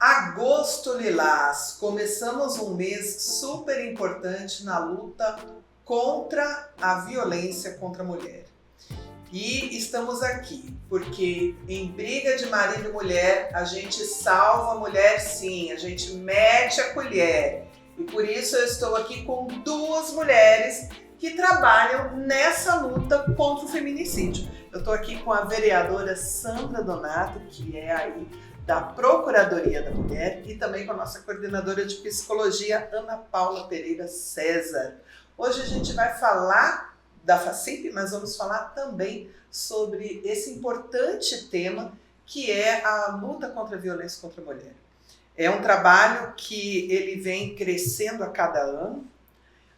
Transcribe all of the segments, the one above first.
Agosto Lilás, começamos um mês super importante na luta contra a violência contra a mulher. E estamos aqui porque em briga de marido e mulher a gente salva a mulher sim, a gente mete a colher. E por isso eu estou aqui com duas mulheres que trabalham nessa luta contra o feminicídio. Eu estou aqui com a vereadora Sandra Donato, que é aí da Procuradoria da Mulher, e também com a nossa coordenadora de psicologia, Ana Paula Pereira César. Hoje a gente vai falar da FACIP, mas vamos falar também sobre esse importante tema que é a luta contra a violência contra a mulher. É um trabalho que ele vem crescendo a cada ano,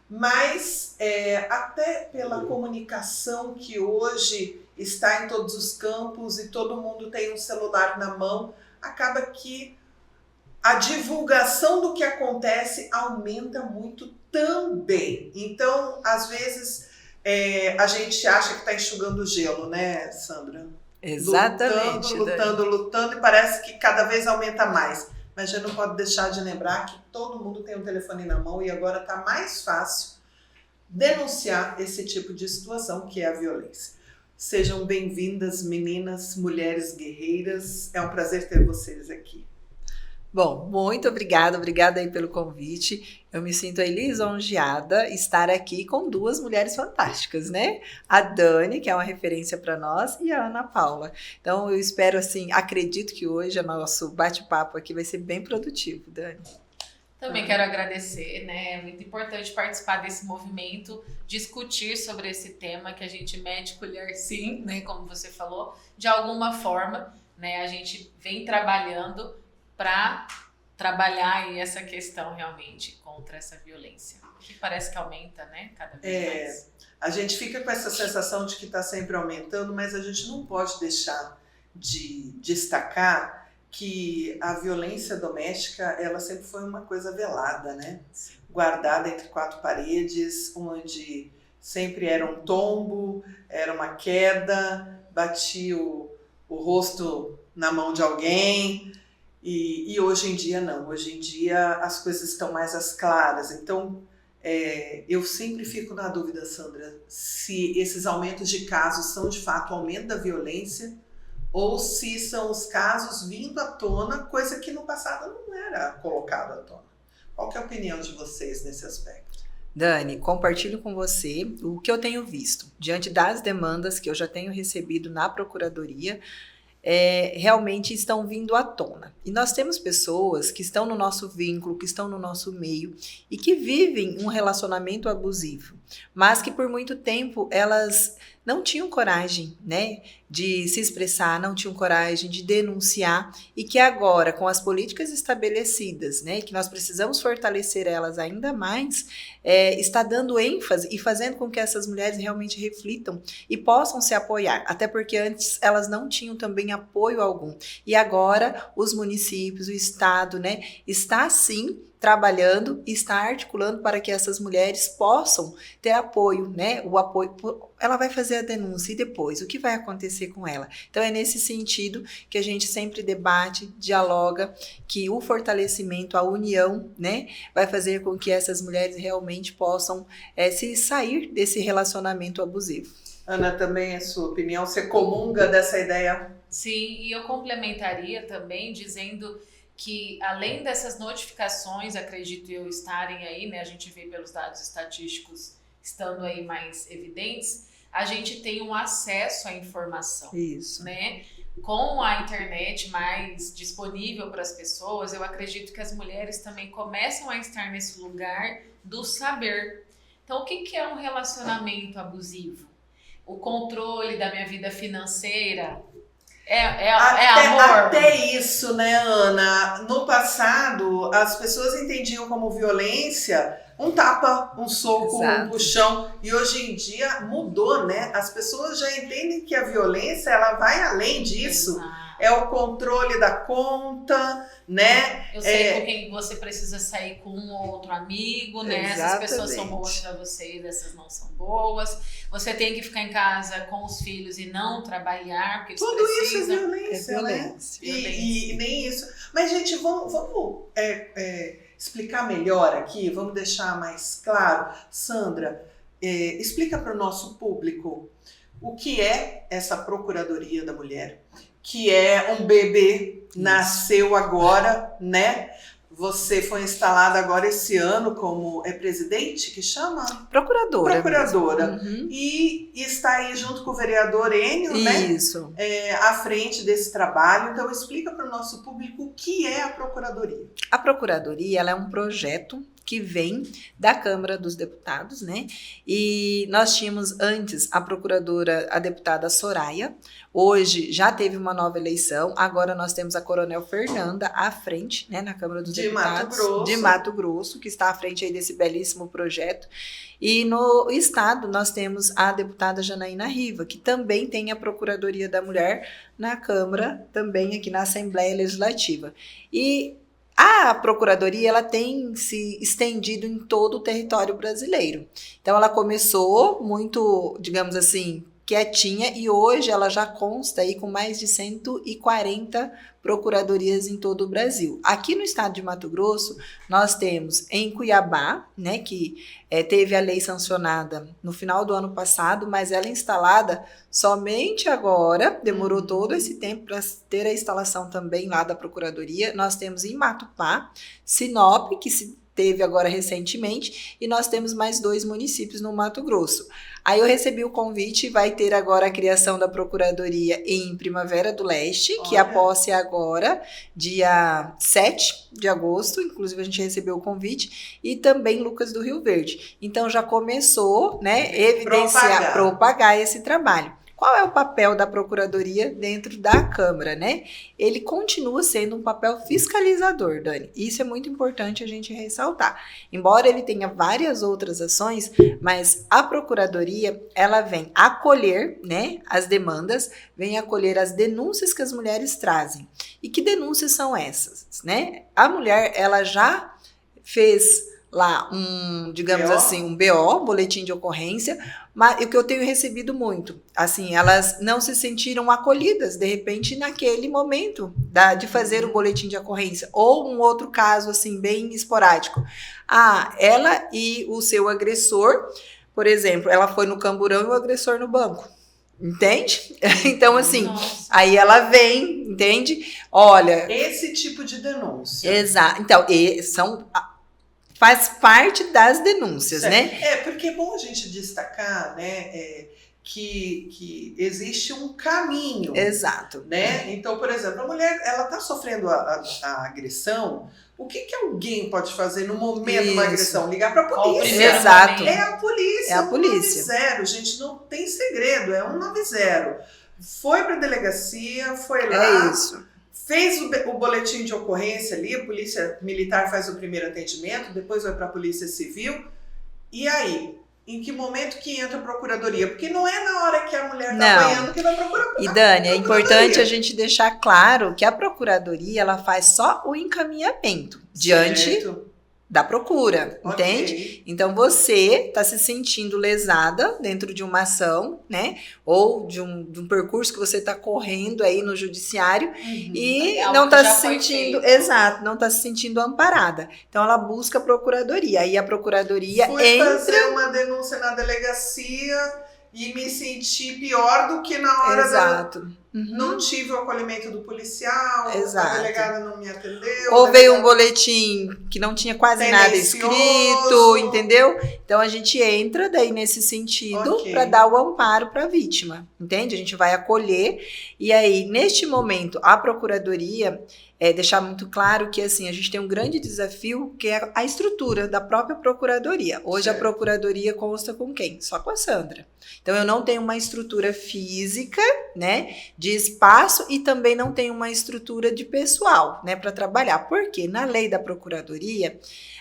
mas até pela comunicação que hoje está em todos os campos e todo mundo tem um celular na mão, acaba que a divulgação do que acontece aumenta muito também. Então, às vezes, a gente acha que está enxugando gelo, né, Sandra? Exatamente. Lutando, e parece que cada vez aumenta mais. Mas já não pode deixar de lembrar que todo mundo tem um telefone na mão e agora está mais fácil denunciar esse tipo de situação que é a violência. Sejam bem-vindas, meninas, mulheres guerreiras. É um prazer ter vocês aqui. Bom, muito obrigada aí pelo convite. Eu me sinto aí lisonjeada estar aqui com duas mulheres fantásticas, né? A Dani, que é uma referência para nós, e a Ana Paula. Então, eu espero, assim, acredito que hoje o nosso bate-papo aqui vai ser bem produtivo, Dani. Também quero agradecer, né? É muito importante participar desse movimento, discutir sobre esse tema que a gente mete colher sim, né? Como você falou, de alguma forma, né? A gente vem trabalhando para trabalhar aí essa questão realmente contra essa violência, que parece que aumenta, né? Cada vez mais. A gente fica com essa sensação de que está sempre aumentando, mas a gente não pode deixar de destacar que a violência doméstica, ela sempre foi uma coisa velada, né? Guardada entre quatro paredes, onde sempre era um tombo, era uma queda, batia o rosto na mão de alguém, e hoje em dia não. Hoje em dia as coisas estão mais às claras. Então, eu sempre fico na dúvida, Sandra, se esses aumentos de casos são de fato aumento da violência, ou se são os casos vindo à tona, coisa que no passado não era colocado à tona. Qual que é a opinião de vocês nesse aspecto? Dani, compartilho com você o que eu tenho visto. Diante das demandas que eu já tenho recebido na Procuradoria, realmente estão vindo à tona. E nós temos pessoas que estão no nosso vínculo, que estão no nosso meio e que vivem um relacionamento abusivo, mas que por muito tempo elas não tinham coragem, né, de se expressar, não tinham coragem de denunciar, e que agora, com as políticas estabelecidas, né, que nós precisamos fortalecer elas ainda mais, está dando ênfase e fazendo com que essas mulheres realmente reflitam e possam se apoiar, até porque antes elas não tinham também apoio algum. E agora os municípios, o Estado, né, está sim trabalhando e está articulando para que essas mulheres possam ter apoio, né? O apoio, ela vai fazer a denúncia e depois, o que vai acontecer com ela? Então é nesse sentido que a gente sempre debate, dialoga, que o fortalecimento, a união, né, vai fazer com que essas mulheres realmente possam se sair desse relacionamento abusivo. Ana, também é sua opinião? Você comunga dessa ideia? Sim, e eu complementaria também dizendo que além dessas notificações, acredito eu, estarem aí, né, a gente vê pelos dados estatísticos estando aí mais evidentes, a gente tem um acesso à informação. Isso. Né? Com a internet mais disponível para as pessoas, eu acredito que as mulheres também começam a estar nesse lugar do saber. Então, o que é um relacionamento abusivo? O controle da minha vida financeira. Amor. Até isso, né, Ana? No passado, as pessoas entendiam como violência um tapa, um soco, Exato. Um puxão. E hoje em dia mudou, né? As pessoas já entendem que a violência, ela vai além disso. Exato. É o controle da conta, né? Eu sei com quem você precisa sair com um ou outro amigo, né? Exatamente. Essas pessoas são boas para você, essas não são boas. Você tem que ficar em casa com os filhos e não trabalhar, porque tudo precisa. Isso é violência, É né? violência. E nem isso. Mas, gente, vamos explicar melhor aqui, vamos deixar mais claro. Sandra, explica para o nosso público o que é essa Procuradoria da Mulher, que é um bebê, nasceu agora, né? Você foi instalada agora esse ano como presidente, que chama? Procuradora. Uhum. E está aí junto com o vereador Enio, Isso. né? À frente desse trabalho. Então, explica para o nosso público o que é a Procuradoria. A Procuradoria, ela é um projeto que vem da Câmara dos Deputados, né? E nós tínhamos antes a procuradora, a deputada Soraya. Hoje já teve uma nova eleição, agora nós temos a Coronel Fernanda à frente, né, na Câmara dos Deputados de Mato Grosso, que está à frente aí desse belíssimo projeto. E no estado nós temos a deputada Janaína Riva, que também tem a Procuradoria da Mulher na Câmara, também aqui na Assembleia Legislativa. E a Procuradoria, ela tem se estendido em todo o território brasileiro. Então, ela começou muito, digamos assim, quietinha, e hoje ela já consta aí com mais de 140 procuradorias em todo o Brasil. Aqui no estado de Mato Grosso, nós temos em Cuiabá, né, que teve a lei sancionada no final do ano passado, mas ela é instalada somente agora, demorou todo esse tempo para ter a instalação também lá da Procuradoria. Nós temos em Matupá, Sinop, que se teve agora recentemente, e nós temos mais 2 municípios no Mato Grosso. Aí eu recebi o convite, vai ter agora a criação da Procuradoria em Primavera do Leste, que a posse é agora, dia 7 de agosto, inclusive a gente recebeu o convite, e também Lucas do Rio Verde. Então já começou, né, propagar esse trabalho. Qual é o papel da Procuradoria dentro da Câmara, né? Ele continua sendo um papel fiscalizador, Dani. Isso é muito importante a gente ressaltar. Embora ele tenha várias outras ações, mas a Procuradoria, ela vem acolher, né, as demandas, vem acolher as denúncias que as mulheres trazem. E que denúncias são essas, né? A mulher, ela já fez lá digamos assim, um BO, boletim de ocorrência, mas o que eu tenho recebido muito, assim, elas não se sentiram acolhidas, de repente, naquele momento de fazer o boletim de ocorrência, ou um outro caso, assim, bem esporádico. Ela e o seu agressor, por exemplo, ela foi no camburão e o agressor no banco. Entende? Então, assim, aí ela vem, entende? Olha... Esse tipo de denúncia. Exato. Então, faz parte das denúncias, certo, né? Porque é bom a gente destacar, né, que existe um caminho. Exato. Né? Então, por exemplo, a mulher, ela está sofrendo a agressão. O que alguém pode fazer no momento da agressão? Ligar para a polícia. Exato. É a polícia. É a polícia. 190, gente, não tem segredo, é 190. Foi para a delegacia, foi lá. É isso. Fez o boletim de ocorrência ali, a polícia militar faz o primeiro atendimento, depois vai para a polícia civil. E aí? Em que momento que entra a procuradoria? Porque não é na hora que a mulher está apanhando que vai procurar. E Dani, é importante a gente deixar claro que a procuradoria, ela faz só o encaminhamento diante da procura, entende? Então, você está se sentindo lesada dentro de uma ação, né? Ou de um percurso que você está correndo aí no judiciário e não está se sentindo... Exato, não está se sentindo amparada. Então, ela busca a procuradoria. Aí, a procuradoria Fui fazer uma denúncia na delegacia e me senti pior do que na hora Não tive o acolhimento do policial, a delegada não me atendeu. Ou veio um boletim que não tinha quase nada escrito, entendeu? Então a gente entra daí nesse sentido para dar o amparo para a vítima, entende? A gente vai acolher e aí, neste momento, a procuradoria... deixar muito claro que assim, a gente tem um grande desafio que é a estrutura da própria procuradoria. Hoje a procuradoria consta com quem? Só com a Sandra. Então eu não tenho uma estrutura física, né, de espaço e também não tenho uma estrutura de pessoal, né, para trabalhar. Porque na lei da procuradoria,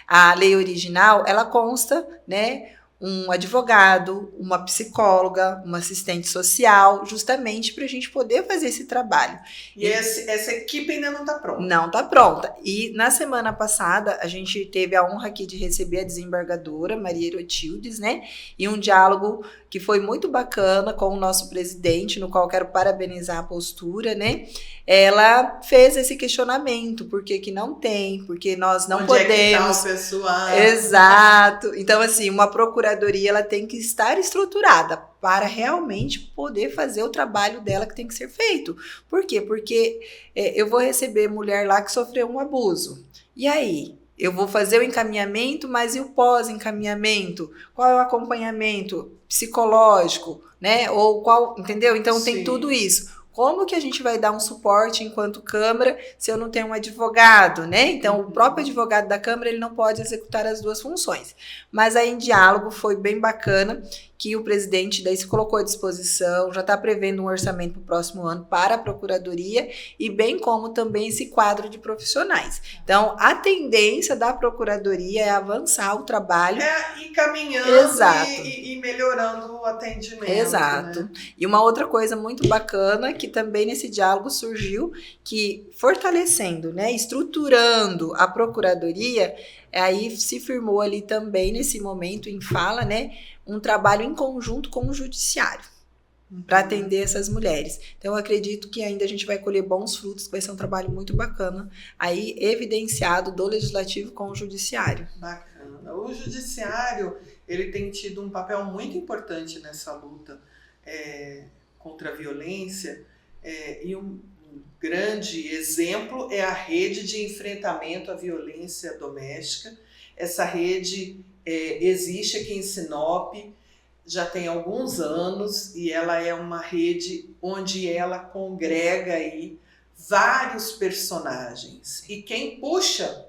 a lei original, ela consta, né, um advogado, uma psicóloga, uma assistente social, justamente para a gente poder fazer esse trabalho. E essa equipe ainda não está pronta? Não está pronta. E na semana passada, a gente teve a honra aqui de receber a desembargadora Maria Herotildes, né? E um diálogo que foi muito bacana com o nosso presidente, no qual quero parabenizar a postura, né? Ela fez esse questionamento, por que não tem, porque nós não podemos... Onde é que tá o pessoal? Exato. Então, assim, uma procuradoria, ela tem que estar estruturada para realmente poder fazer o trabalho dela que tem que ser feito. Por quê? Porque eu vou receber mulher lá que sofreu um abuso. E aí? Eu vou fazer o encaminhamento, mas e o pós-encaminhamento? Qual é o acompanhamento psicológico, né? Ou qual, entendeu? Então, Sim. Tem tudo isso. Como que a gente vai dar um suporte enquanto Câmara se eu não tenho um advogado, né? Então, o próprio advogado da Câmara, ele não pode executar as duas funções. Mas aí, em diálogo, foi bem bacana que o presidente daí se colocou à disposição, já está prevendo um orçamento para o próximo ano para a Procuradoria e bem como também esse quadro de profissionais. Então, a tendência da Procuradoria é avançar o trabalho. Ir caminhando. Exato. E melhorando o atendimento. Exato. Né? E uma outra coisa muito bacana que também nesse diálogo surgiu, que fortalecendo, né, estruturando a Procuradoria, aí se firmou ali também nesse momento em fala, né, um trabalho em conjunto com o Judiciário para atender essas mulheres. Então, eu acredito que ainda a gente vai colher bons frutos, que vai ser um trabalho muito bacana, aí evidenciado do Legislativo com o Judiciário. Bacana. O Judiciário, ele tem tido um papel muito importante nessa luta contra a violência, e um grande exemplo é a rede de enfrentamento à violência doméstica. Essa rede existe aqui em Sinop, já tem alguns anos, e ela é uma rede onde ela congrega aí vários personagens. E quem puxa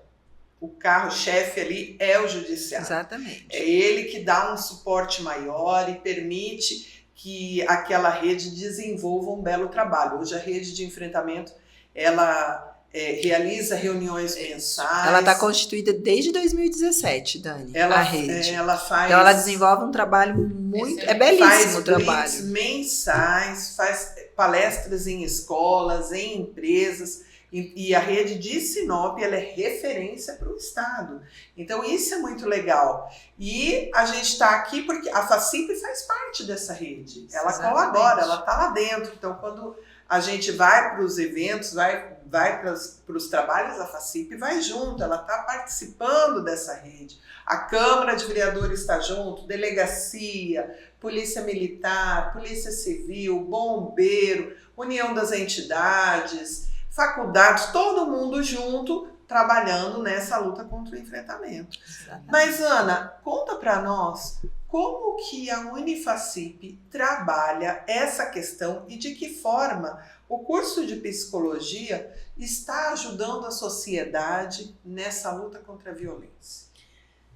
o carro-chefe ali é o Judiciário. Exatamente. É ele que dá um suporte maior e permite que aquela rede desenvolva um belo trabalho. Hoje a rede de enfrentamento, ela realiza reuniões mensais. Ela está constituída desde 2017, Dani, a rede. Ela faz... Então ela desenvolve um trabalho muito... É belíssimo o trabalho. Faz mensais, faz palestras em escolas, em empresas. E a rede de Sinop, ela é referência para o Estado. Então, isso é muito legal. E a gente está aqui porque a FACIP faz parte dessa rede. Ela colabora, ela está lá dentro. Então, quando a gente vai para os eventos, vai para os trabalhos, a FACIP vai junto, ela está participando dessa rede. A Câmara de Vereadores está junto, delegacia, Polícia Militar, Polícia Civil, Bombeiro, União das Entidades, faculdades, todo mundo junto, trabalhando nessa luta contra o enfrentamento. Exatamente. Mas, Ana, conta para nós como que a Unifacip trabalha essa questão e de que forma o curso de psicologia está ajudando a sociedade nessa luta contra a violência.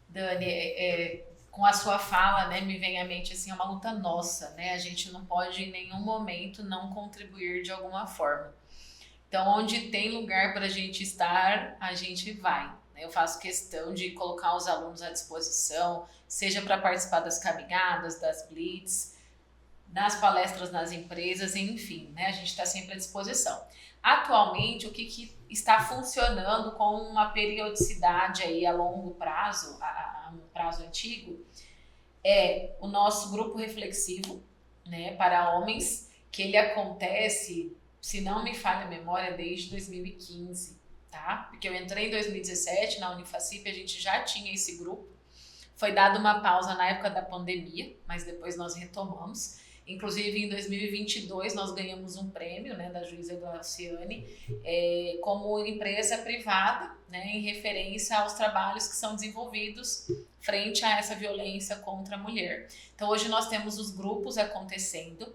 Dani, com a sua fala, né, me vem à mente assim, é uma luta nossa, né? A gente não pode em nenhum momento não contribuir de alguma forma. Então, onde tem lugar para a gente estar, a gente vai. Eu faço questão de colocar os alunos à disposição, seja para participar das caminhadas, das blitz, das palestras nas empresas, enfim, né? A gente está sempre à disposição. Atualmente, o que está funcionando com uma periodicidade aí a longo prazo, a um prazo antigo, é o nosso grupo reflexivo, né, para homens, que ele acontece... Se não me falha a memória, desde 2015, tá? Porque eu entrei em 2017 na Unifacip, a gente já tinha esse grupo. Foi dada uma pausa na época da pandemia, mas depois nós retomamos. Inclusive, em 2022, nós ganhamos um prêmio, né, da juíza Glauciane, como empresa privada, né, em referência aos trabalhos que são desenvolvidos frente a essa violência contra a mulher. Então, hoje nós temos os grupos acontecendo.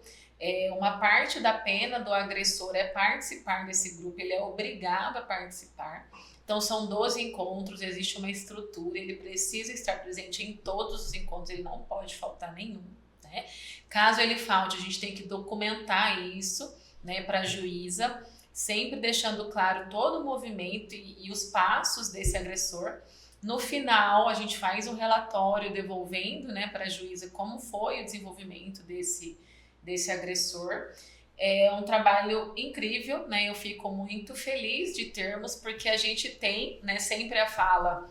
Uma parte da pena do agressor é participar desse grupo, ele é obrigado a participar. Então, são 12 encontros, existe uma estrutura, ele precisa estar presente em todos os encontros, ele não pode faltar nenhum, né? Caso ele falte, a gente tem que documentar isso, né, para a juíza, sempre deixando claro todo o movimento e os passos desse agressor. No final, a gente faz um relatório devolvendo, né, para a juíza como foi o desenvolvimento desse agressor. É um trabalho incrível, né? Eu fico muito feliz de termos, porque a gente tem, né, sempre a fala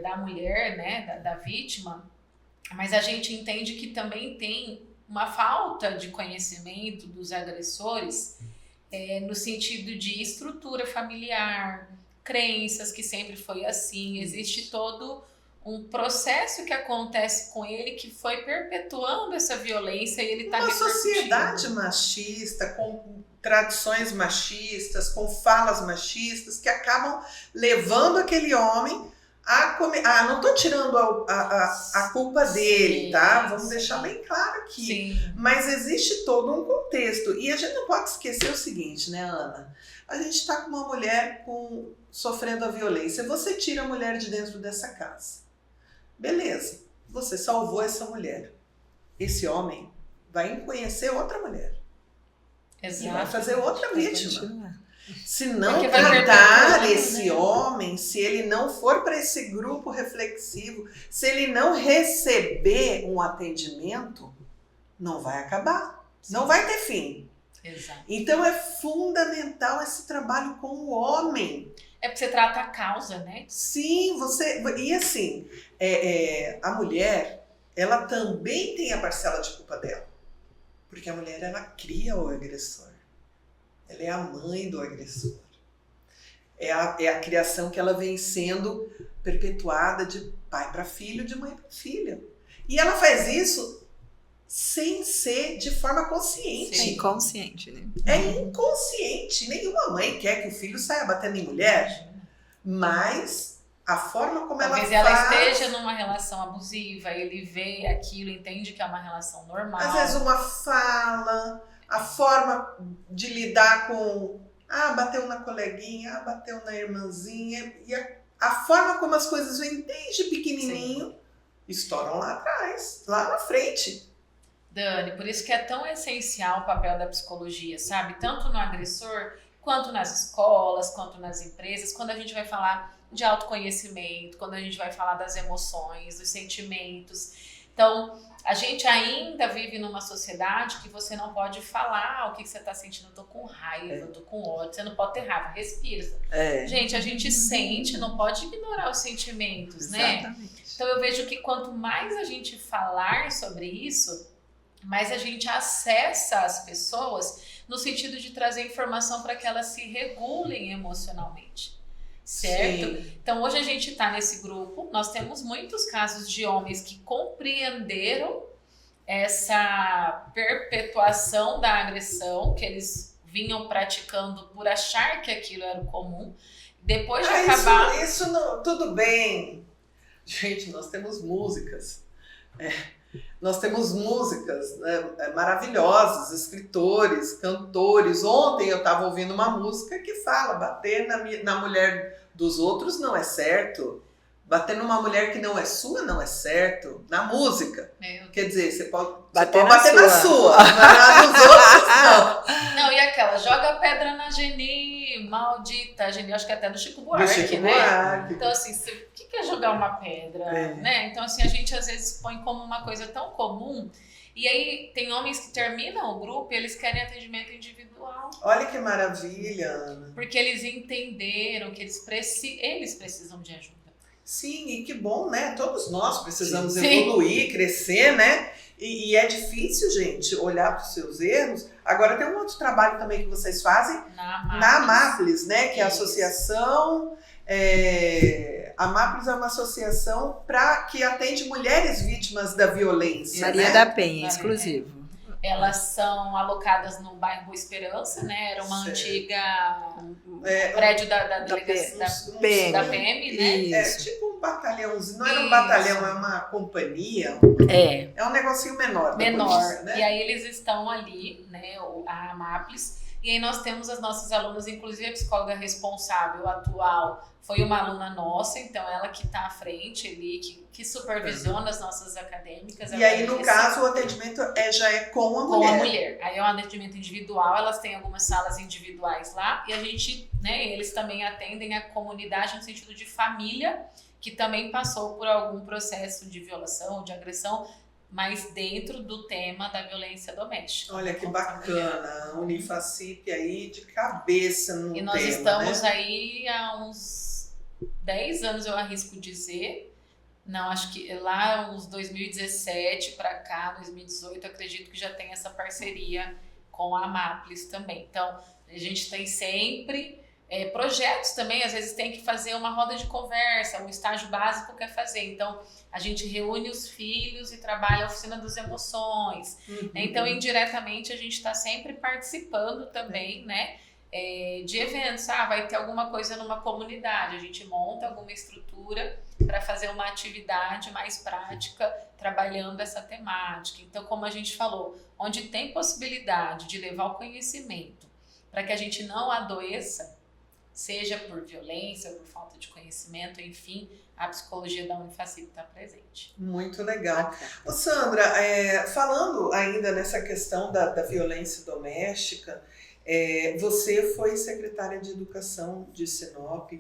da mulher, né, da vítima, mas a gente entende que também tem uma falta de conhecimento dos agressores no sentido de estrutura familiar, crenças que sempre foi assim, existe todo um processo que acontece com ele que foi perpetuando essa violência e ele está Uma sociedade machista, com tradições machistas, com falas machistas, que acabam levando aquele homem a comer. Não estou tirando a culpa dele, tá? Vamos deixar bem claro aqui. Sim. Mas existe todo um contexto. E a gente não pode esquecer o seguinte, né, Ana? A gente está com uma mulher sofrendo a violência. Você tira a mulher de dentro dessa casa. Beleza, você salvou essa mulher. Esse homem vai conhecer outra mulher. Exato. E vai fazer outra vítima. Se não Porque vai tratar perpetuando, esse né? homem, se ele não for para esse grupo reflexivo, se ele não receber um atendimento, não vai acabar. Não vai ter fim. Exato. Então é fundamental esse trabalho com o homem. É porque você trata a causa, né? Sim, e assim, a mulher, ela também tem a parcela de culpa dela. Porque a mulher, ela cria o agressor. Ela é a mãe do agressor. É a criação que ela vem sendo perpetuada de pai para filho, de mãe para filha. E ela faz isso sem ser de forma consciente. É inconsciente, né? É inconsciente. Nenhuma mãe quer que o filho saia batendo em mulher, mas a forma como Talvez ela faz... ela esteja numa relação abusiva, ele vê aquilo, entende que é uma relação normal. Às vezes uma fala, a forma de lidar com... bateu na coleguinha, bateu na irmãzinha. E a forma como as coisas vêm desde pequenininho, estouram lá atrás, lá na frente. Dani, por isso que é tão essencial o papel da psicologia, sabe? Tanto no agressor, quanto nas escolas, quanto nas empresas, quando a gente vai falar de autoconhecimento, quando a gente vai falar das emoções, dos sentimentos. Então, a gente ainda vive numa sociedade que você não pode falar o que você está sentindo. Eu tô com raiva, eu tô com ódio. Você não pode ter raiva, respira. Gente, a gente sente, não pode ignorar os sentimentos, né? Exatamente. Então, eu vejo que quanto mais a gente falar sobre isso, mais a gente acessa as pessoas no sentido de trazer informação para que elas se regulem emocionalmente, certo? Sim. Então hoje a gente está nesse grupo, nós temos muitos casos de homens que compreenderam essa perpetuação da agressão que eles vinham praticando por achar que aquilo era o comum, depois de acabar... Isso não, tudo bem. Gente, nós temos músicas. Nós temos músicas, né, maravilhosas, escritores, cantores. Ontem eu estava ouvindo uma música que fala: bater na mulher dos outros não é certo. Bater numa mulher que não é sua não é certo. Na música. Quer dizer, você pode bater na sua, mas na dos outros não. Não, e aquela, joga pedra na Geni, maldita Geni, acho que até do Chico Buarque, né? Então assim, o que é jogar uma pedra, né? Então assim, a gente às vezes põe como uma coisa tão comum, e aí tem homens que terminam o grupo e eles querem atendimento individual. Olha que maravilha, Ana. Porque eles entenderam que eles precisam de ajuda. Sim, e que bom, né? Todos nós precisamos evoluir, crescer, né? E é difícil, gente, olhar para os seus erros. Agora tem um outro trabalho também que vocês fazem na Amápolis, né? Que é a associação... A Amápolis é uma associação que atende mulheres vítimas da violência. Maria da Penha, exclusivo. Elas são alocadas no bairro Boa Esperança, né? Era uma antiga prédio da delegacia da PM, né? Isso. É tipo um batalhãozinho. Não era um batalhão, é uma companhia. É um negocinho menor. Menor. Polícia, né? E aí eles estão ali, né? A Amápolis. E aí nós temos as nossas alunas, inclusive a psicóloga responsável atual foi uma aluna nossa, então ela que está à frente ali, que supervisiona as nossas acadêmicas. E aí, no caso, o atendimento já é com a mulher. Com a mulher. Aí é um atendimento individual, elas têm algumas salas individuais lá, e a gente, né, eles também atendem a comunidade no sentido de família, que também passou por algum processo de violação, de agressão, mas dentro do tema da violência doméstica. Olha que bacana, a Unifacip aí de cabeça no tema, e nós estamos, né? aí há uns 10 anos, eu arrisco dizer. Não, acho que lá uns 2017 para cá, 2018, acredito que já tem essa parceria com a Maples também. Então, a gente tem sempre projetos também, às vezes tem que fazer uma roda de conversa, um estágio básico quer fazer. Então, a gente reúne os filhos e trabalha a oficina das emoções. Então, indiretamente, a gente está sempre participando também, né? De eventos. Vai ter alguma coisa numa comunidade, a gente monta alguma estrutura para fazer uma atividade mais prática trabalhando essa temática. Então, como a gente falou, onde tem possibilidade de levar o conhecimento para que a gente não adoeça, seja por violência, por falta de conhecimento, enfim, a psicologia da Unifacip está presente. Muito legal. Ô Sandra, falando ainda nessa questão da violência doméstica, você foi secretária de Educação de Sinop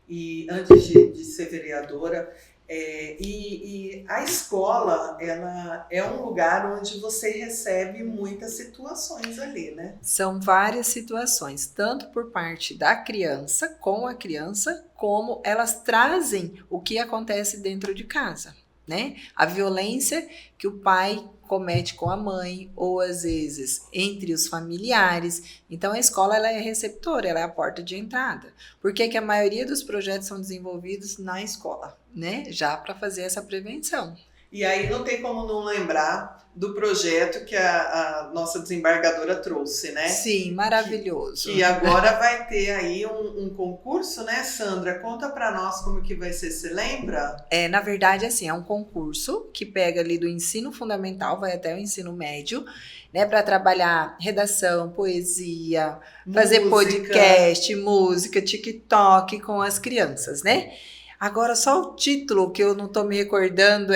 e antes de ser vereadora, e a escola, ela é um lugar onde você recebe muitas situações ali, né? São várias situações, tanto por parte da criança, com a criança, como elas trazem o que acontece dentro de casa, né? A violência que o pai comete com a mãe, ou às vezes entre os familiares. Então a escola, ela é receptora, ela é a porta de entrada. Por que a maioria dos projetos são desenvolvidos na escola, né? Já para fazer essa prevenção. E aí não tem como não lembrar do projeto que a nossa desembargadora trouxe, né? Sim, maravilhoso. Que agora vai ter aí um concurso, né, Sandra? Conta para nós como que vai ser, você lembra? Na verdade, assim, é um concurso que pega ali do ensino fundamental, vai até o ensino médio, né, para trabalhar redação, poesia, fazer podcast, música, TikTok com as crianças, né? Agora, só o título que eu não tô me recordando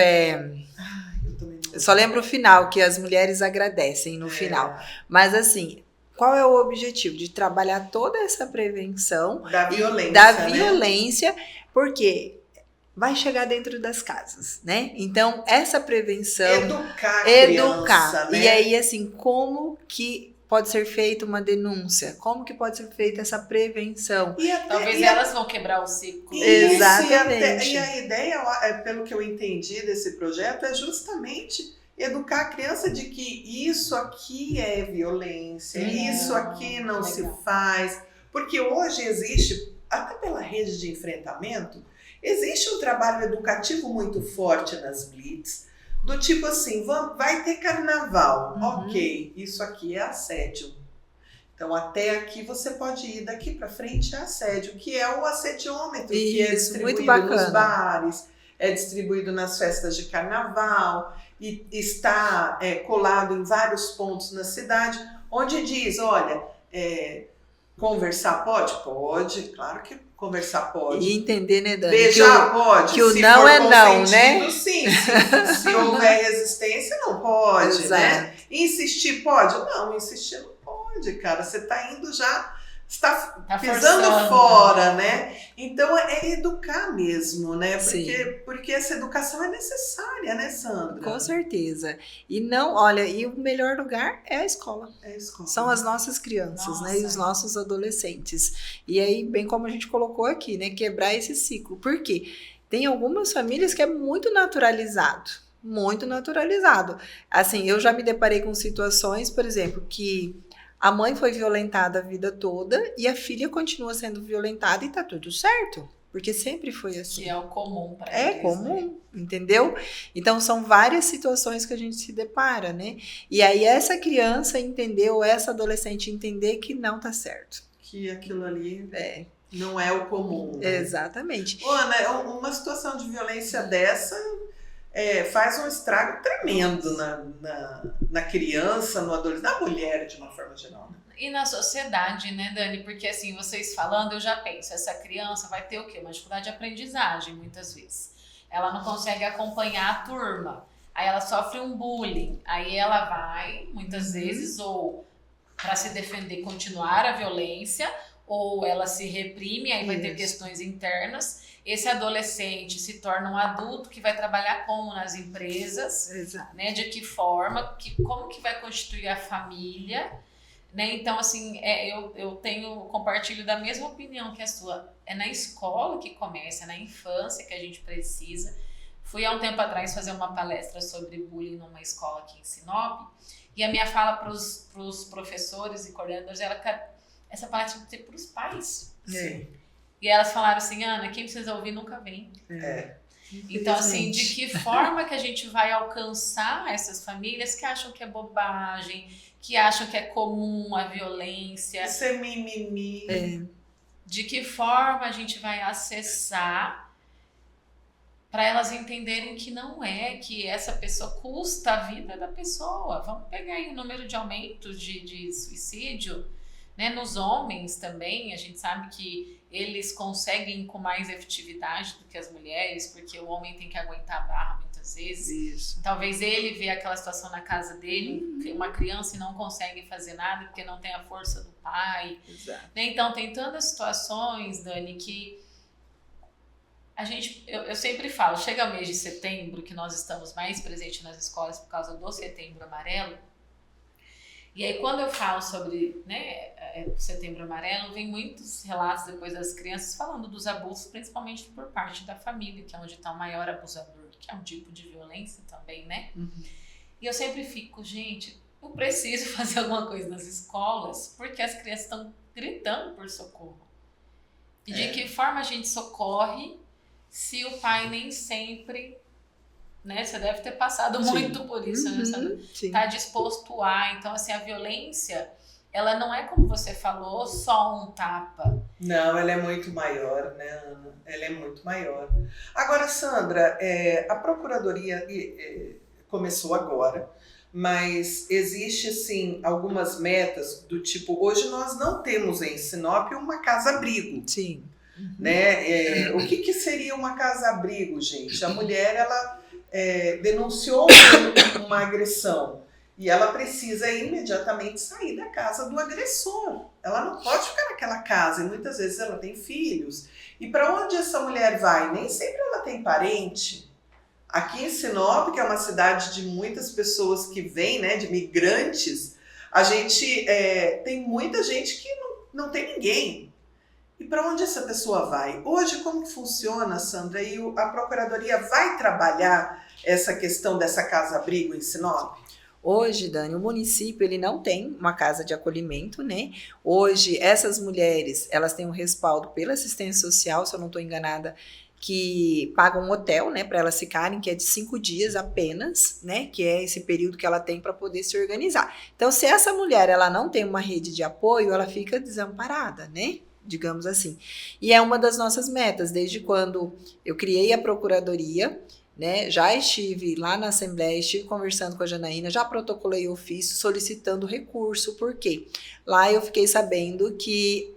eu só lembro o final, que as mulheres agradecem no final. Mas, assim, qual é o objetivo? De trabalhar toda essa prevenção da violência, da violência, porque vai chegar dentro das casas, né? Então, essa prevenção... Educar a criança, né? E aí, assim, como que pode ser feita uma denúncia? Como que pode ser feita essa prevenção? Talvez elas vão quebrar o ciclo. Exatamente. E a ideia, pelo que eu entendi desse projeto, é justamente educar a criança de que isso aqui é violência, isso aqui não se faz. Porque hoje existe, até pela rede de enfrentamento, existe um trabalho educativo muito forte nas blitz, do tipo assim, vai ter carnaval, ok, isso aqui é assédio. Então até aqui você pode ir, daqui para frente é assédio, que é o assediômetro, que é distribuído nos bares, é distribuído nas festas de carnaval, e está colado em vários pontos na cidade, onde diz, olha, conversar pode? Pode, claro que conversar pode. E entender, né, Dani? Beijar pode. Que o não é não, né? Sim. Se houver resistência, não pode, exato, né? Insistir pode? Não, insistir não pode, cara. Você está indo já... está pisando forçando, fora, né? Então é educar mesmo, né? Porque essa educação é necessária, né, Sandra? Com certeza. E não, olha, e o melhor lugar é a escola. É a escola. São as nossas crianças, né? E os nossos adolescentes. E aí, bem como a gente colocou aqui, né? Quebrar esse ciclo. Por quê? Tem algumas famílias que é muito naturalizado. Muito naturalizado. Assim, eu já me deparei com situações, por exemplo, que a mãe foi violentada a vida toda e a filha continua sendo violentada e tá tudo certo. Porque sempre foi assim. Que é o comum para eles. É comum, né? Entendeu? Então, são várias situações que a gente se depara, né? E aí, essa criança entender, ou essa adolescente entender que não tá certo. Que aquilo ali não é o comum, né? Exatamente. Ana, uma situação de violência dessa... faz um estrago tremendo na criança, no adolescente, na mulher de uma forma geral. Né? E na sociedade, né, Dani? Porque assim, vocês falando, eu já penso, essa criança vai ter o quê? Uma dificuldade de aprendizagem, muitas vezes. Ela não consegue acompanhar a turma. Aí ela sofre um bullying. Aí ela vai, muitas vezes, ou para se defender, continuar a violência, ou ela se reprime, aí vai ter questões internas. Esse adolescente se torna um adulto que vai trabalhar como nas empresas, né? De que forma, como que vai constituir a família, né? Então, assim, eu compartilho da mesma opinião que a sua. É na escola que começa, é na infância que a gente precisa. Fui há um tempo atrás fazer uma palestra sobre bullying numa escola aqui em Sinop, e a minha fala para os professores e coordenadores era que essa palestra tem que ser para os pais. Sim. E elas falaram assim, Ana, quem precisa ouvir nunca vem. Então, assim, de que forma que a gente vai alcançar essas famílias que acham que é bobagem, que acham que é comum a violência. Isso é mimimi. De que forma a gente vai acessar para elas entenderem que não é, que essa pessoa custa a vida da pessoa. Vamos pegar aí o número de aumentos de suicídio, né? Nos homens também, a gente sabe que eles conseguem com mais efetividade do que as mulheres, porque o homem tem que aguentar a barra muitas vezes. Isso. Talvez ele vê aquela situação na casa dele, uma criança, e não consegue fazer nada porque não tem a força do pai. Exato. Né? Então tem tantas situações, Dani, que a gente, eu sempre falo, chega o mês de setembro, que nós estamos mais presentes nas escolas por causa do Setembro Amarelo. E aí, quando eu falo sobre, né, o Setembro Amarelo, vem muitos relatos depois das crianças falando dos abusos, principalmente por parte da família, que é onde está o maior abusador, que é um tipo de violência também, né? E eu sempre fico, gente, eu preciso fazer alguma coisa nas escolas, porque as crianças estão gritando por socorro. E de que forma a gente socorre se o pai nem sempre... Né? Você deve ter passado muito por isso, né, Sandra? Tá disposto a... Então, assim, a violência, ela não é, como você falou, só um tapa. Não, ela é muito maior, né, Ana? Ela é muito maior. Agora, Sandra, a Procuradoria começou agora, mas existe, sim, algumas metas do tipo... Hoje nós não temos em Sinop uma casa-abrigo. Sim. Né? O que seria uma casa-abrigo, gente? A mulher, ela... denunciou uma agressão e ela precisa imediatamente sair da casa do agressor. Ela não pode ficar naquela casa e muitas vezes ela tem filhos. E para onde essa mulher vai? Nem sempre ela tem parente. Aqui em Sinop, que é uma cidade de muitas pessoas que vêm, né, de migrantes, a gente tem muita gente que não tem ninguém. E para onde essa pessoa vai? Hoje, como funciona, Sandra? E a Procuradoria vai trabalhar essa questão dessa casa-abrigo em Sinop? Hoje, Dani, o município ele não tem uma casa de acolhimento, né? Hoje, essas mulheres, elas têm um respaldo pela assistência social, se eu não estou enganada, que pagam um hotel, né, para elas ficarem, que é de 5 dias apenas, né, que é esse período que ela tem para poder se organizar. Então, se essa mulher ela não tem uma rede de apoio, ela fica desamparada, né? Digamos assim. E é uma das nossas metas, desde quando eu criei a Procuradoria, né, já estive lá na Assembleia, estive conversando com a Janaína, já protocolei ofício solicitando recurso, porque lá eu fiquei sabendo que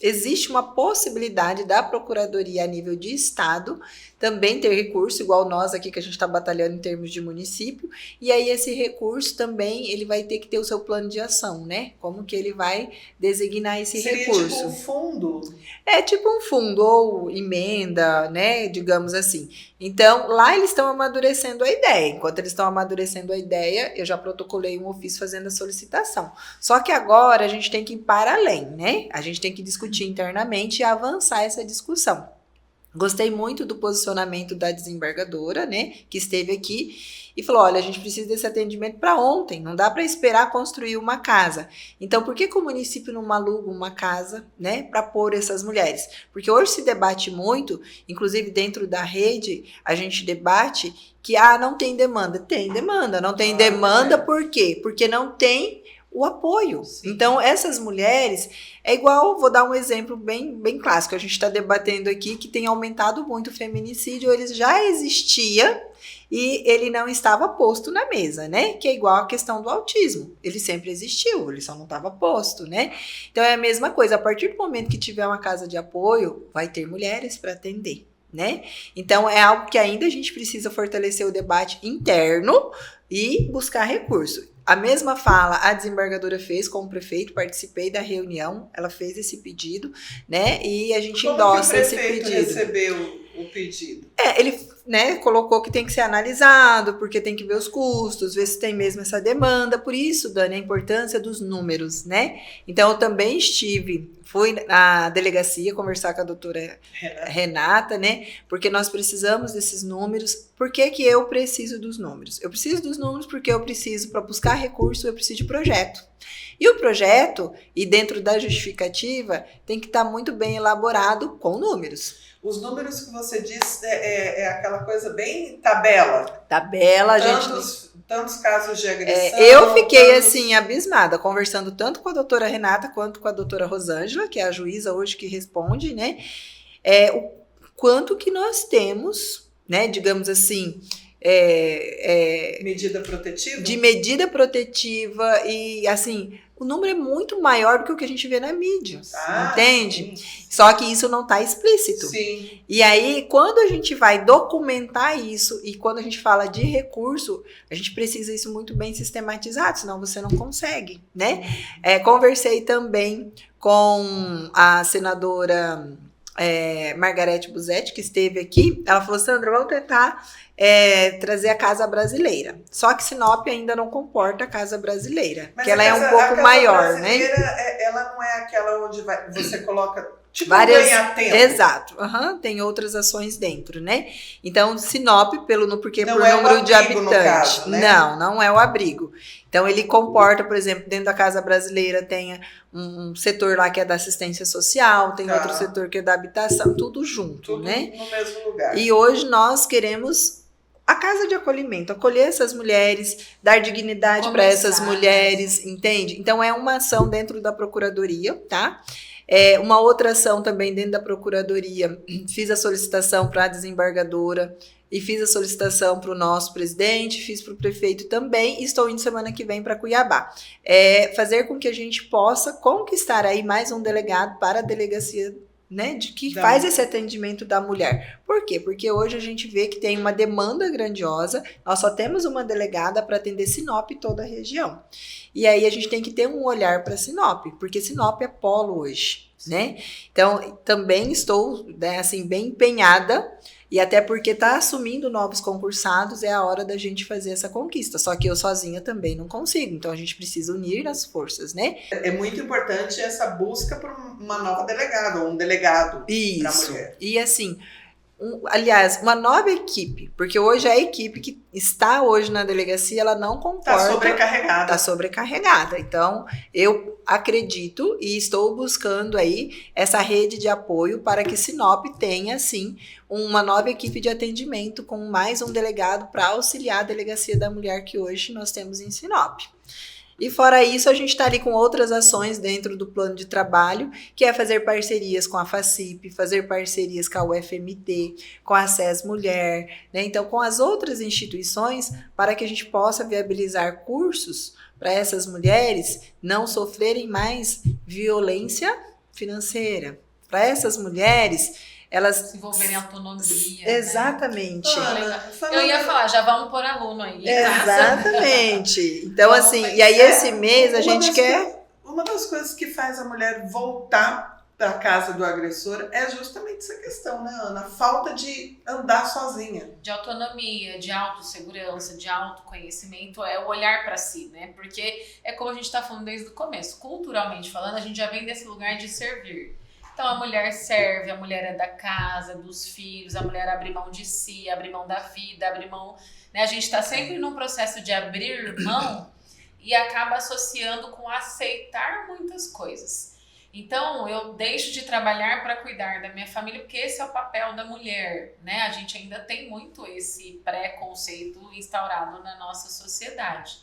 existe uma possibilidade da Procuradoria a nível de Estado também ter recurso, igual nós aqui que a gente está batalhando em termos de município, e aí esse recurso também ele vai ter que ter o seu plano de ação, né? Como que ele vai designar esse recurso. Seria tipo um fundo? É tipo um fundo ou emenda, né? Digamos assim. Então, lá eles estão amadurecendo a ideia. Enquanto eles estão amadurecendo a ideia, eu já protocolei um ofício fazendo a solicitação. Só que agora a gente tem que ir para além, né? A gente tem que discutir internamente e avançar essa discussão. Gostei muito do posicionamento da desembargadora, né, que esteve aqui e falou, olha, a gente precisa desse atendimento para ontem, não dá para esperar construir uma casa. Então, por que o município não aluga uma casa, né, para pôr essas mulheres? Porque hoje se debate muito, inclusive dentro da rede, a gente debate que, não tem demanda. Tem demanda, não tem demanda por quê? Porque não tem o apoio. Sim. Então, essas mulheres, é igual, vou dar um exemplo bem clássico, a gente está debatendo aqui que tem aumentado muito o feminicídio, ele já existia e ele não estava posto na mesa, né? Que é igual a questão do autismo. Ele sempre existiu, ele só não estava posto, né? Então, é a mesma coisa, a partir do momento que tiver uma casa de apoio, vai ter mulheres para atender. Né? Então é algo que ainda a gente precisa fortalecer o debate interno e buscar recurso. A mesma fala a desembargadora fez com o prefeito, participei da reunião, ela fez esse pedido, né? E a gente endossa esse pedido. Como que o prefeito recebeu o pedido? Ele, né, colocou que tem que ser analisado, porque tem que ver os custos, ver se tem mesmo essa demanda. Por isso, Dani, a importância dos números, né? Então, eu também fui na delegacia conversar com a doutora Renata, né? Porque nós precisamos desses números. Por que que eu preciso dos números? Eu preciso dos números porque eu preciso, para buscar recurso, eu preciso de projeto. E o projeto, e dentro da justificativa, tem que estar muito bem elaborado com números. Os números que você disse é aquela coisa bem tabela. Tabela, Tantos casos de agressão. Eu fiquei assim, abismada, conversando tanto com a doutora Renata quanto com a doutora Rosângela, que é a juíza hoje que responde, né? O quanto que nós temos, né, digamos assim, medida protetiva? De medida protetiva e, assim, o número é muito maior do que o que a gente vê na mídia, entende? Sim. Só que isso não está explícito. Sim. E aí, quando a gente vai documentar isso e quando a gente fala de recurso, a gente precisa isso muito bem sistematizado, senão você não consegue, né? Conversei também com a senadora Margarete Busetti, que esteve aqui. Ela falou, Sandra, vamos tentar trazer a Casa Brasileira. Só que Sinop ainda não comporta a Casa Brasileira, porque ela é um pouco maior, né? Ela não é aquela onde você coloca tipo várias, ganha-tempo. Exato. Tem outras ações dentro, né? Então, Sinop, porque não por é número o de abrigo, habitantes. No caso, né? Não é o abrigo. Então, ele comporta, por exemplo, dentro da Casa Brasileira tem um setor lá que é da assistência social, tem outro setor que é da habitação, tudo junto, tudo né? no mesmo lugar. E hoje nós queremos a casa de acolhimento, acolher essas mulheres, dar dignidade para essas mulheres, entende? Então, é uma ação dentro da Procuradoria, tá? Uma outra ação também dentro da Procuradoria, fiz a solicitação para a desembargadora e fiz a solicitação para o nosso presidente, fiz para o prefeito também e estou indo semana que vem para Cuiabá. Fazer com que a gente possa conquistar aí mais um delegado para a delegacia, né, de que faz esse atendimento da mulher. Por quê? Porque hoje a gente vê que tem uma demanda grandiosa, nós só temos uma delegada para atender Sinop e toda a região. E aí a gente tem que ter um olhar para Sinop, porque Sinop é polo hoje, né? Então, também estou, né, assim, bem empenhada, e até porque está assumindo novos concursados, é a hora da gente fazer essa conquista. Só que eu sozinha também não consigo, então a gente precisa unir as forças, né? É muito importante essa busca por uma nova delegada, ou um delegado para a mulher. E assim, aliás, uma nova equipe, porque hoje a equipe que está hoje na delegacia, ela não comporta... Está sobrecarregada. Está sobrecarregada. Então, eu acredito e estou buscando aí essa rede de apoio para que Sinop tenha, sim, uma nova equipe de atendimento com mais um delegado para auxiliar a Delegacia da Mulher que hoje nós temos em Sinop. E fora isso, a gente está ali com outras ações dentro do plano de trabalho, que é fazer parcerias com a FACIP, fazer parcerias com a UFMT, com a SES Mulher, né? Então, com as outras instituições, para que a gente possa viabilizar cursos para essas mulheres não sofrerem mais violência financeira. Para essas mulheres... elas desenvolverem autonomia. Exatamente. Né? Eu ia falar, já vamos pôr aluno aí. Exatamente. Então, assim, e aí esse mês a gente quer... Uma das coisas que faz a mulher voltar para a casa do agressor é justamente essa questão, né, Ana? A falta de andar sozinha. De autonomia, de autossegurança, de autoconhecimento, é o olhar para si, né? Porque é como a gente está falando desde o começo. Culturalmente falando, a gente já vem desse lugar de servir. Então, a mulher serve, a mulher é da casa, dos filhos, a mulher abre mão de si, abre mão da vida, abre mão... Né? A gente está sempre num processo de abrir mão e acaba associando com aceitar muitas coisas. Então, eu deixo de trabalhar para cuidar da minha família, porque esse é o papel da mulher, né? A gente ainda tem muito esse preconceito instaurado na nossa sociedade.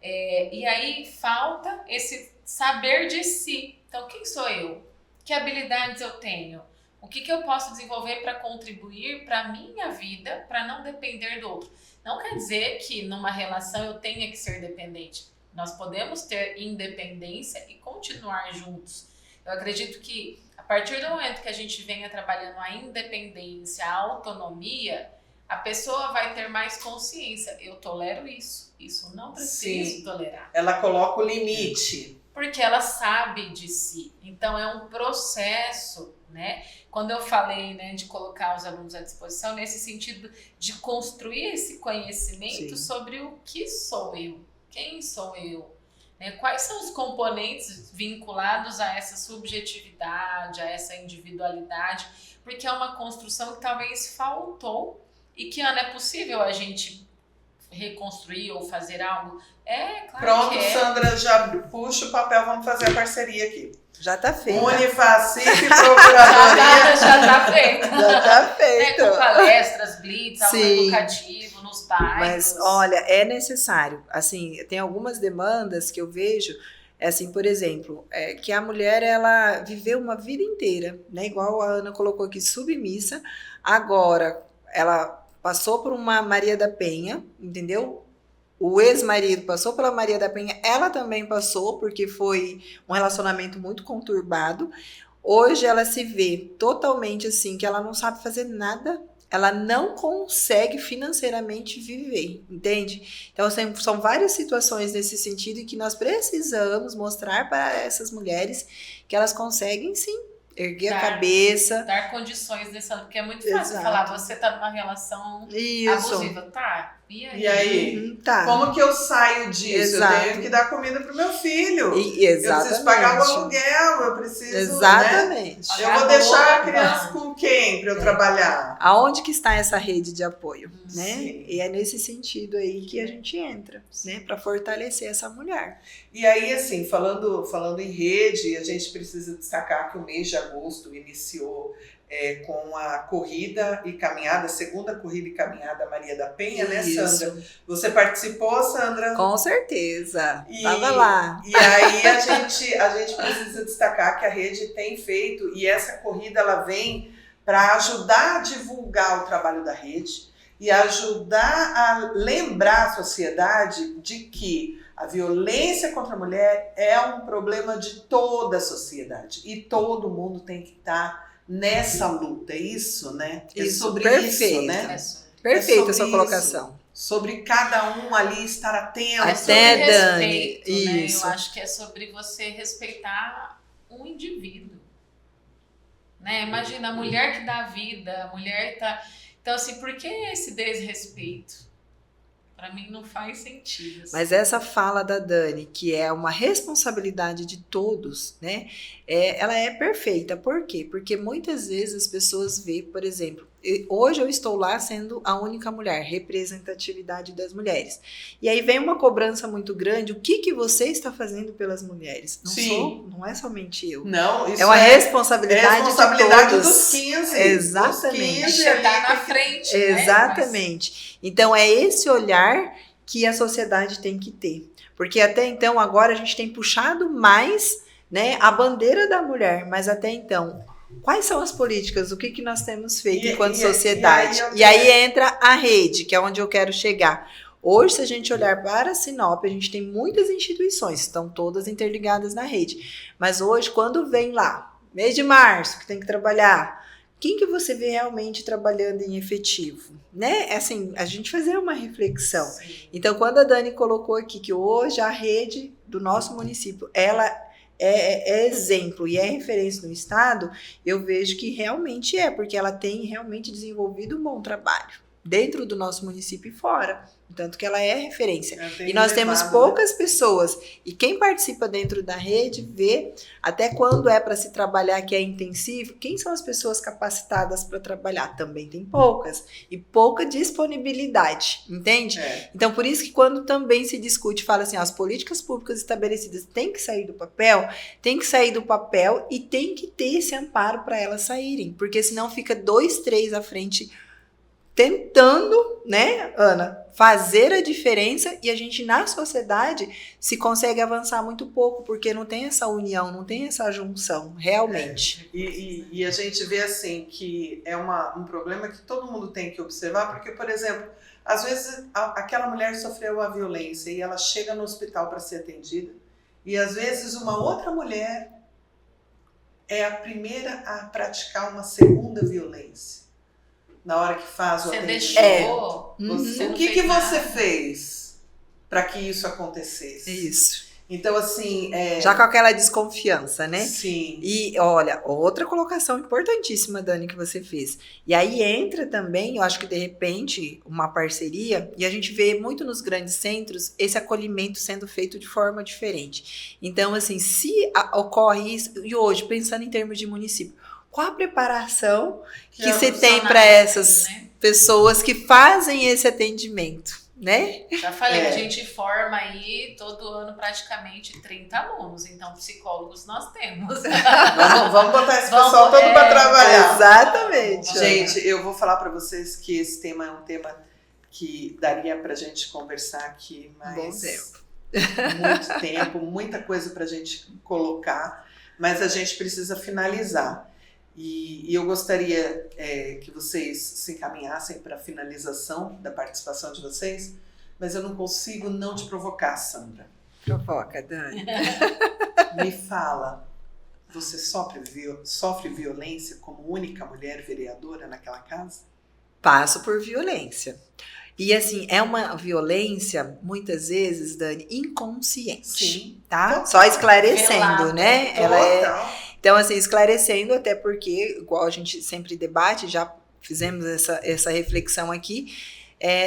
E aí falta esse saber de si. Então, quem sou eu? Que habilidades eu tenho? O que eu posso desenvolver para contribuir para a minha vida, para não depender do outro? Não quer dizer que numa relação eu tenha que ser dependente. Nós podemos ter independência e continuar juntos. Eu acredito que a partir do momento que a gente venha trabalhando a independência, a autonomia, a pessoa vai ter mais consciência. Eu tolero isso. Isso não preciso tolerar. Ela coloca o limite. Porque ela sabe de si. Então, é um processo, né? Quando eu falei, né, de colocar os alunos à disposição, nesse sentido de construir esse conhecimento sobre o que sou eu, quem sou eu, né? Quais são os componentes vinculados a essa subjetividade, a essa individualidade, porque é uma construção que talvez faltou e que, Ana, é possível a gente reconstruir ou fazer algo? Claro. Pronto, que é. Sandra, já puxa o papel, vamos fazer a parceria aqui. Já tá feito. Unifacipe Procuradoria. Já tá feito. Já tá feito. Com palestras, blitz, aula Sim. educativo, nos bairros. Mas, olha, é necessário. Assim, tem algumas demandas que eu vejo, assim, por exemplo, que a mulher, ela viveu uma vida inteira, né? Igual a Ana colocou aqui, submissa. Agora, ela passou por uma Maria da Penha, entendeu? O ex-marido passou pela Maria da Penha, ela também passou, porque foi um relacionamento muito conturbado. Hoje ela se vê totalmente assim, que ela não sabe fazer nada, ela não consegue financeiramente viver, entende? Então são várias situações nesse sentido em que nós precisamos mostrar para essas mulheres que elas conseguem sim erguer a cabeça. Dar condições nessa, porque é muito fácil Exato. falar, você tá numa relação abusiva, tá? E aí? Tá. Como que eu saio disso? Exato. Eu tenho que dar comida pro meu filho. Exatamente. Eu preciso pagar o aluguel, eu preciso, exatamente. Né? Eu vou deixar a criança com quem para eu trabalhar? Aonde que está essa rede de apoio, né? Sim. E é nesse sentido aí que a gente entra, né? Para fortalecer essa mulher. E aí, assim, falando em rede, a gente precisa destacar que o mês de agosto iniciou com a corrida e caminhada, a segunda corrida e caminhada Maria da Penha, né, Sandra? Você participou, Sandra? Com certeza, estava lá. E aí a gente precisa destacar que a rede tem feito, e essa corrida ela vem para ajudar a divulgar o trabalho da rede e ajudar a lembrar a sociedade de que a violência contra a mulher é um problema de toda a sociedade e todo mundo tem que estar nessa luta, é isso, né? Isso, sobre perfeito. isso, né? Perfeita a sua isso. colocação. Sobre cada um ali estar atento. Até Dani, respeito, né? isso. Eu acho que é sobre você respeitar um indivíduo. Né? Imagina, a mulher que dá vida, a mulher tá... Então, assim, por que esse desrespeito? Para mim não faz sentido. Assim. Mas essa fala da Dani, que é uma responsabilidade de todos, né? Ela é perfeita. Por quê? Porque muitas vezes as pessoas veem, por exemplo, hoje eu estou lá sendo a única mulher, representatividade das mulheres. E aí vem uma cobrança muito grande, o que você está fazendo pelas mulheres? Não é somente eu. Não, isso é uma responsabilidade de todos. Dos 15. Exatamente. Dos 15 chegar na frente. Exatamente. Né? Então é esse olhar que a sociedade tem que ter. Porque até então, agora a gente tem puxado mais, né, a bandeira da mulher, mas até então, quais são as políticas? O que nós temos feito enquanto sociedade? E aí entra a rede, que é onde eu quero chegar. Hoje, se a gente olhar para Sinop, a gente tem muitas instituições, estão todas interligadas na rede. Mas hoje, quando vem lá, mês de março, que tem que trabalhar, quem que você vê realmente trabalhando em efetivo? Né? Assim, a gente fazer uma reflexão. Sim. Então, quando a Dani colocou aqui que hoje a rede do nosso município, ela é exemplo e é referência no estado, eu vejo que realmente porque ela tem realmente desenvolvido um bom trabalho dentro do nosso município e fora. Tanto que ela é referência. E nós temos poucas pessoas. E quem participa dentro da rede vê até quando é para se trabalhar que é intensivo. Quem são as pessoas capacitadas para trabalhar? Também tem poucas. E pouca disponibilidade. Entende? Então, por isso que quando também se discute, fala assim, as políticas públicas estabelecidas têm que sair do papel, e tem que ter esse amparo para elas saírem. Porque senão fica 2, 3 à frente tentando, né, Ana, fazer a diferença, e a gente na sociedade se consegue avançar muito pouco, porque não tem essa união, não tem essa junção, realmente. E a gente vê assim que é um problema que todo mundo tem que observar, porque, por exemplo, às vezes aquela mulher sofreu a violência e ela chega no hospital para ser atendida, e às vezes uma outra mulher é a primeira a praticar uma segunda violência. Na hora que faz o atendimento. O que você fez para que isso acontecesse? Isso. Então, assim... Já com aquela desconfiança, né? Sim. E, olha, outra colocação importantíssima, Dani, que você fez. E aí entra também, eu acho que de repente, uma parceria, e a gente vê muito nos grandes centros esse acolhimento sendo feito de forma diferente. Então, assim, se ocorre isso, e hoje, pensando em termos de município, qual a preparação que se tem para essas pessoas que fazem esse atendimento, né? Já falei, a gente forma aí todo ano praticamente 30 alunos, então psicólogos nós temos. Vamos botar esse pessoal todo para trabalhar. Exatamente. Gente, eu vou falar para vocês que esse tema é um tema que daria para a gente conversar aqui, mas bom tempo. Muito tempo, muita coisa para a gente colocar, mas a gente precisa finalizar. E eu gostaria que vocês se encaminhassem para a finalização da participação de vocês, mas eu não consigo não te provocar, Sandra. Provoca, Dani. Me fala, você sofre violência como única mulher vereadora naquela casa? Passo por violência. E assim, é uma violência, muitas vezes, Dani, inconsciente. Sim. Tá? Total. Só esclarecendo, Velado. né? Total. Ela é... Então, assim, esclarecendo, até porque, igual a gente sempre debate, já fizemos essa reflexão aqui,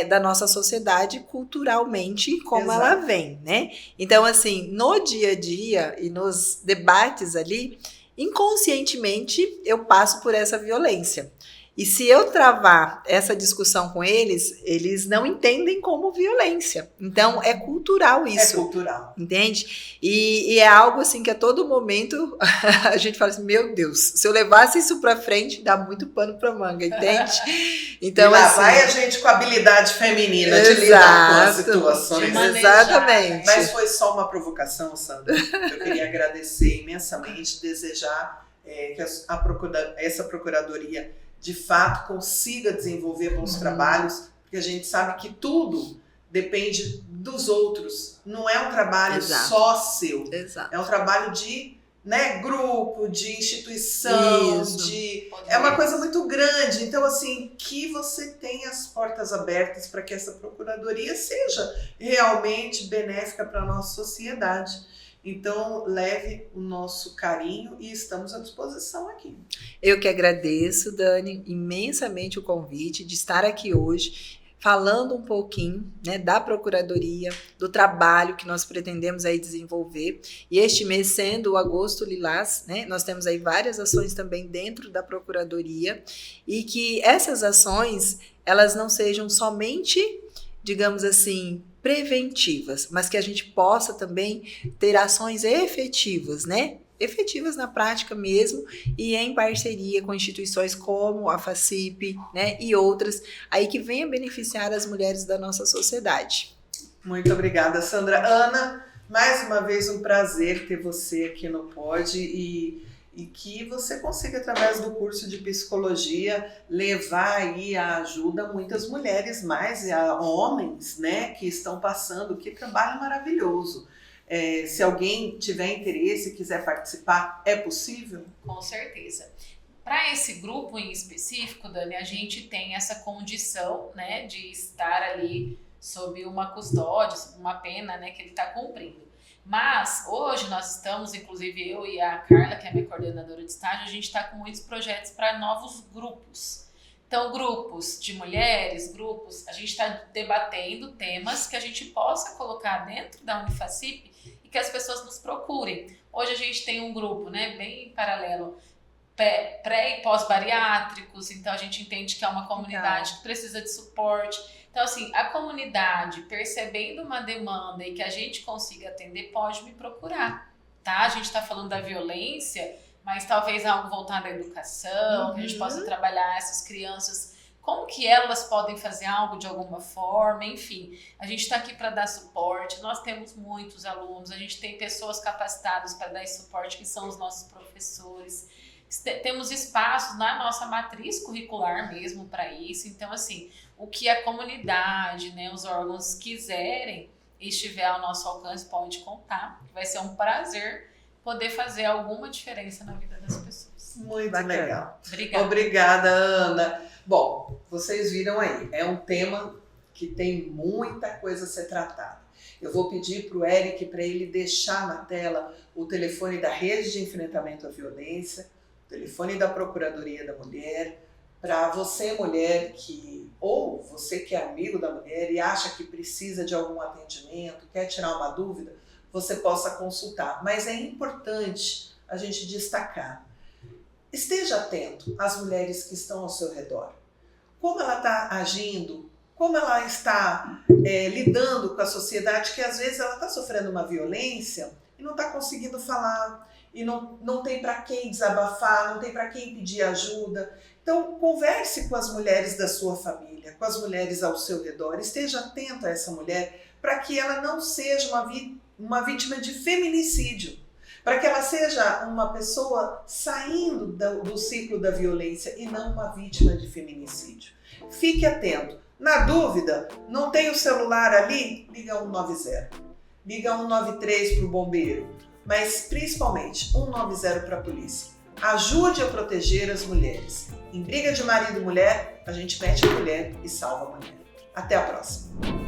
da nossa sociedade culturalmente, como Exato. ela vem, né? Então, assim, no dia a dia e nos debates ali, inconscientemente, eu passo por essa violência. E se eu travar essa discussão com eles, eles não entendem como violência. Então, é cultural isso. É cultural. Entende? E é algo assim que a todo momento a gente fala assim, meu Deus, se eu levasse isso pra frente, dá muito pano pra manga, entende? Então, e lá assim, vai a gente com a habilidade feminina de lidar com as situações. Exatamente. Mas foi só uma provocação, Sandra. Eu queria agradecer imensamente, desejar que essa procuradoria de fato consiga desenvolver bons trabalhos, porque a gente sabe que tudo depende dos outros. Não é um trabalho só seu. Exato. É um trabalho de grupo, de instituição, é uma coisa muito grande. Então, assim, que você tenha as portas abertas para que essa procuradoria seja realmente benéfica para a nossa sociedade. Então, leve o nosso carinho e estamos à disposição aqui. Eu que agradeço, Dani, imensamente o convite de estar aqui hoje, falando um pouquinho, né, da Procuradoria, do trabalho que nós pretendemos aí desenvolver. E este mês, sendo o Agosto Lilás, né, nós temos aí várias ações também dentro da Procuradoria, e que essas ações, elas não sejam somente, digamos assim, preventivas, mas que a gente possa também ter ações efetivas, né? Efetivas na prática mesmo, e em parceria com instituições como a FACIP, né? E outras, aí que venham beneficiar as mulheres da nossa sociedade. Muito obrigada, Sandra. Ana, mais uma vez um prazer ter você aqui no Pod e que você consiga, através do curso de psicologia, levar aí a ajuda a muitas mulheres, mais a homens, né, que estão passando. Que trabalho maravilhoso. Se alguém tiver interesse e quiser participar, é possível? Com certeza. Para esse grupo em específico, Dani, a gente tem essa condição, né, de estar ali sob uma custódia, sob uma pena, né, que ele está cumprindo. Mas hoje nós estamos, inclusive eu e a Carla, que é a minha coordenadora de estágio, a gente está com muitos projetos para novos grupos. Então, grupos de mulheres, a gente está debatendo temas que a gente possa colocar dentro da Unifacip e que as pessoas nos procurem. Hoje a gente tem um grupo, né, bem paralelo, pré e pós-bariátricos, então a gente entende que é uma comunidade que precisa de suporte. Então, assim, a comunidade, percebendo uma demanda e que a gente consiga atender, pode me procurar, tá? A gente está falando da violência, mas talvez algo voltado à educação, que a gente possa trabalhar essas crianças como que elas podem fazer algo de alguma forma, enfim. A gente está aqui para dar suporte, nós temos muitos alunos, a gente tem pessoas capacitadas para dar esse suporte, que são os nossos professores. Temos espaços na nossa matriz curricular mesmo para isso. Então, assim, o que a comunidade, né, os órgãos quiserem e estiver ao nosso alcance, pode contar. Vai ser um prazer poder fazer alguma diferença na vida das pessoas. Muito Bacana. legal. Obrigada. Obrigada, Ana. Bom, vocês viram aí, é um tema que tem muita coisa a ser tratada. Eu vou pedir para o Eric para ele deixar na tela o telefone da Rede de Enfrentamento à Violência, o telefone da Procuradoria da Mulher, para você, mulher, ou você que é amigo da mulher e acha que precisa de algum atendimento, quer tirar uma dúvida, você possa consultar. Mas é importante a gente destacar. Esteja atento às mulheres que estão ao seu redor. Como ela está agindo, como ela está lidando com a sociedade, que às vezes ela está sofrendo uma violência e não está conseguindo falar, e não tem para quem desabafar, não tem para quem pedir ajuda. Então, converse com as mulheres da sua família, com as mulheres ao seu redor, esteja atento a essa mulher para que ela não seja uma vítima de feminicídio, para que ela seja uma pessoa saindo do ciclo da violência e não uma vítima de feminicídio. Fique atento. Na dúvida, não tem o celular ali? Liga 190. Liga 193 para o bombeiro, mas principalmente 190 para a polícia. Ajude a proteger as mulheres. Em briga de marido e mulher, a gente mete a mulher e salva a mulher. Até a próxima.